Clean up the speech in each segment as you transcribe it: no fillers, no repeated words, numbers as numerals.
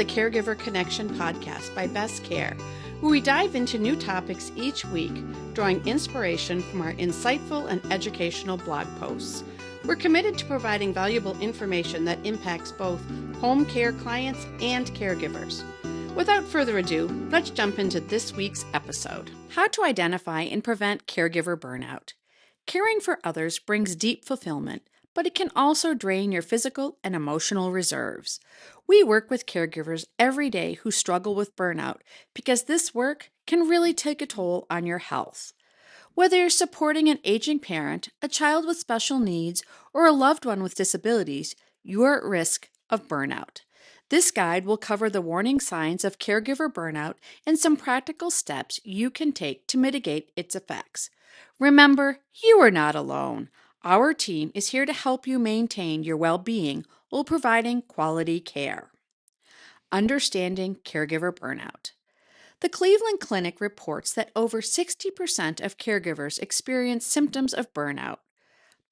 the Caregiver Connection podcast by Best Care, where we dive into new topics each week, drawing inspiration from our insightful and educational blog posts. We're committed to providing valuable information that impacts both home care clients and caregivers. Without further ado, let's jump into this week's episode. How to identify and prevent caregiver burnout. Caring for others brings deep fulfillment, but it can also drain your physical and emotional reserves. We work with caregivers every day who struggle with burnout because this work can really take a toll on your health. Whether you're supporting an aging parent, a child with special needs, or a loved one with disabilities, you're at risk of burnout. This guide will cover the warning signs of caregiver burnout and some practical steps you can take to mitigate its effects. Remember, you are not alone. Our team is here to help you maintain your well-being while providing quality care. Understanding caregiver burnout. The Cleveland Clinic reports that over 60% of caregivers experience symptoms of burnout.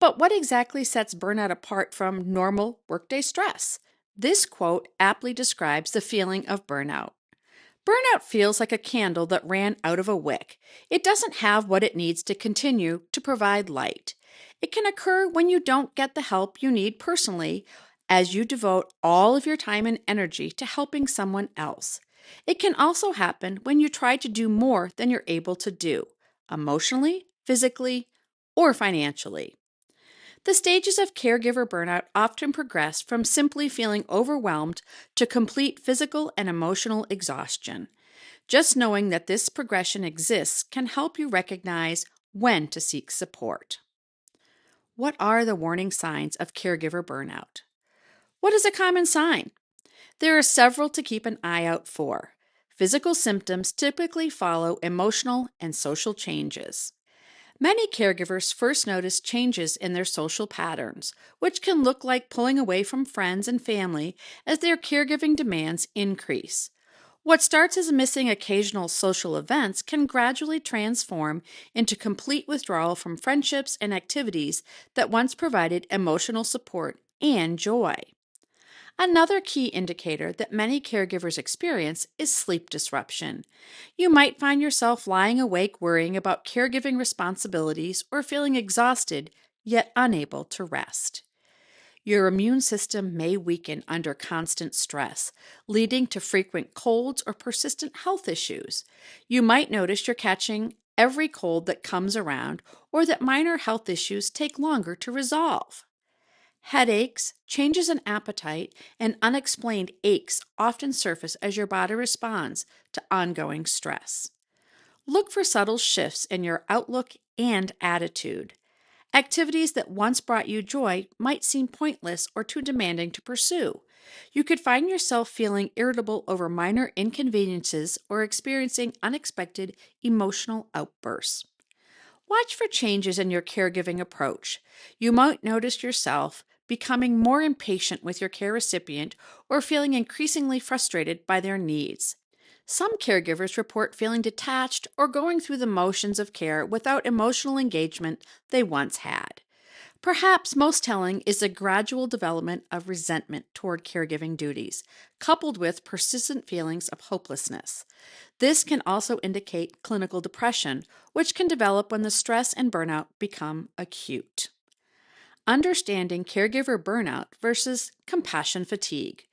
But what exactly sets burnout apart from normal workday stress? This quote aptly describes the feeling of burnout. Burnout feels like a candle that ran out of a wick. It doesn't have what it needs to continue to provide light. It can occur when you don't get the help you need personally, as you devote all of your time and energy to helping someone else. It can also happen when you try to do more than you're able to do, emotionally, physically, or financially. The stages of caregiver burnout often progress from simply feeling overwhelmed to complete physical and emotional exhaustion. Just knowing that this progression exists can help you recognize when to seek support. What are the warning signs of caregiver burnout? What is a common sign? There are several to keep an eye out for. Physical symptoms typically follow emotional and social changes. Many caregivers first notice changes in their social patterns, which can look like pulling away from friends and family as their caregiving demands increase. What starts as missing occasional social events can gradually transform into complete withdrawal from friendships and activities that once provided emotional support and joy. Another key indicator that many caregivers experience is sleep disruption. You might find yourself lying awake worrying about caregiving responsibilities or feeling exhausted, yet unable to rest. Your immune system may weaken under constant stress, leading to frequent colds or persistent health issues. You might notice you're catching every cold that comes around, or that minor health issues take longer to resolve. Headaches, changes in appetite, and unexplained aches often surface as your body responds to ongoing stress. Look for subtle shifts in your outlook and attitude. Activities that once brought you joy might seem pointless or too demanding to pursue. You could find yourself feeling irritable over minor inconveniences or experiencing unexpected emotional outbursts. Watch for changes in your caregiving approach. You might notice yourself becoming more impatient with your care recipient or feeling increasingly frustrated by their needs. Some caregivers report feeling detached or going through the motions of care without emotional engagement they once had. Perhaps most telling is the gradual development of resentment toward caregiving duties, coupled with persistent feelings of hopelessness. This can also indicate clinical depression, which can develop when the stress and burnout become acute. Understanding caregiver burnout versus compassion fatigue.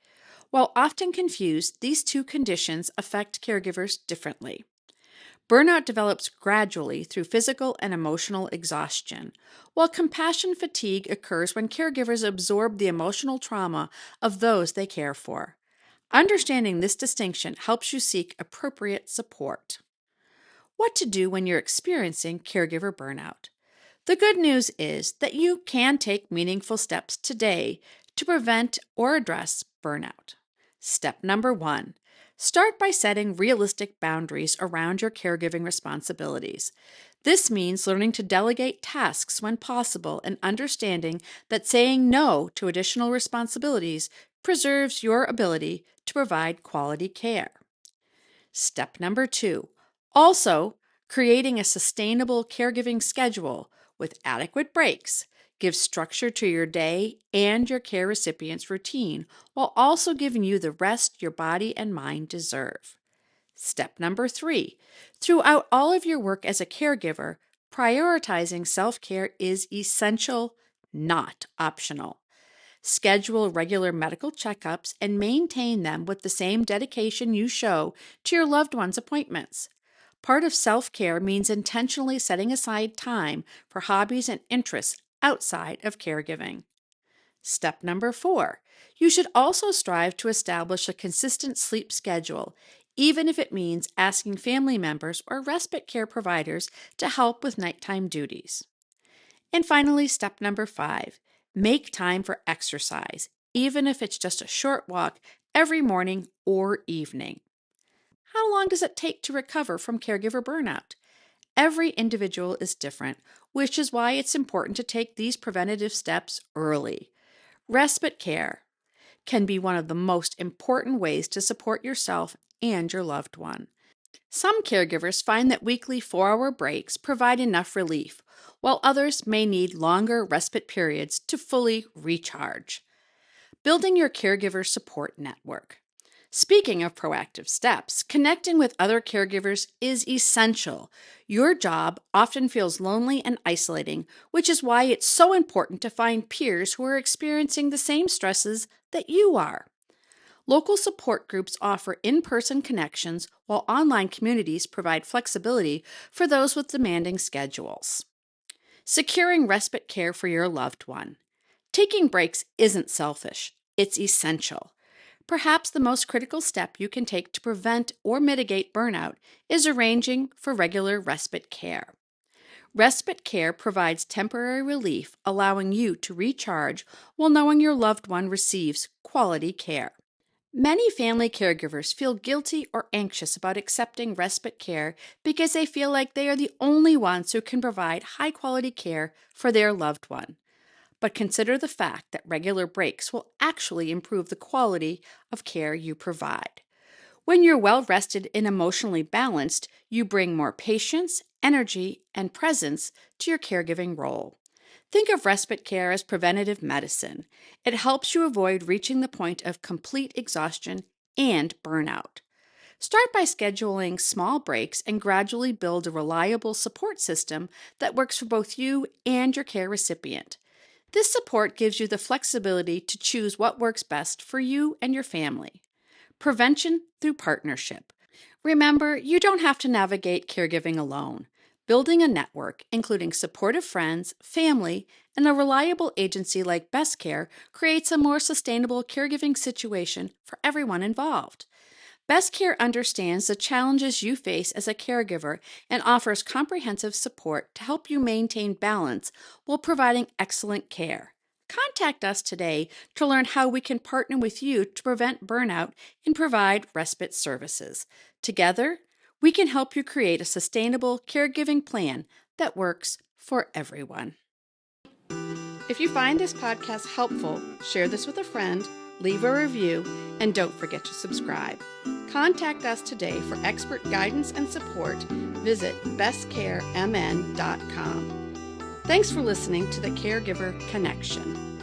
While often confused, these two conditions affect caregivers differently. Burnout develops gradually through physical and emotional exhaustion, while compassion fatigue occurs when caregivers absorb the emotional trauma of those they care for. Understanding this distinction helps you seek appropriate support. What to do when you're experiencing caregiver burnout. The good news is that you can take meaningful steps today to prevent or address burnout. Step number 1. Start by setting realistic boundaries around your caregiving responsibilities. This means learning to delegate tasks when possible and understanding that saying no to additional responsibilities preserves your ability to provide quality care. Step number 2. Also, creating a sustainable caregiving schedule with adequate breaks gives structure to your day and your care recipient's routine while also giving you the rest your body and mind deserve. Step number 3. Throughout all of your work as a caregiver, prioritizing self-care is essential, not optional. Schedule regular medical checkups and maintain them with the same dedication you show to your loved one's appointments. Part of self-care means intentionally setting aside time for hobbies and interests outside of caregiving. Step number 4. You should also strive to establish a consistent sleep schedule, even if it means asking family members or respite care providers to help with nighttime duties. And finally, step number 5. Make time for exercise, even if it's just a short walk every morning or evening. How long does it take to recover from caregiver burnout? Every individual is different, which is why it's important to take these preventative steps early. Respite care can be one of the most important ways to support yourself and your loved one. Some caregivers find that weekly 4-hour breaks provide enough relief, while others may need longer respite periods to fully recharge. Building your caregiver support network. Speaking of proactive steps, connecting with other caregivers is essential. Your job often feels lonely and isolating, which is why it's so important to find peers who are experiencing the same stresses that you are. Local support groups offer in-person connections, while online communities provide flexibility for those with demanding schedules. Securing respite care for your loved one. Taking breaks isn't selfish, it's essential. Perhaps the most critical step you can take to prevent or mitigate burnout is arranging for regular respite care. Respite care provides temporary relief, allowing you to recharge while knowing your loved one receives quality care. Many family caregivers feel guilty or anxious about accepting respite care because they feel like they are the only ones who can provide high-quality care for their loved one. But consider the fact that regular breaks will actually improve the quality of care you provide. When you're well-rested and emotionally balanced, you bring more patience, energy, and presence to your caregiving role. Think of respite care as preventative medicine. It helps you avoid reaching the point of complete exhaustion and burnout. Start by scheduling small breaks and gradually build a reliable support system that works for both you and your care recipient. This support gives you the flexibility to choose what works best for you and your family. Prevention through partnership. Remember, you don't have to navigate caregiving alone. Building a network, including supportive friends, family, and a reliable agency like Best Care, creates a more sustainable caregiving situation for everyone involved. Best Care understands the challenges you face as a caregiver and offers comprehensive support to help you maintain balance while providing excellent care. Contact us today to learn how we can partner with you to prevent burnout and provide respite services. Together, we can help you create a sustainable caregiving plan that works for everyone. If you find this podcast helpful, share this with a friend, leave a review, and don't forget to subscribe. Contact us today for expert guidance and support. Visit bestcaremn.com. Thanks for listening to the Caregiver Connection.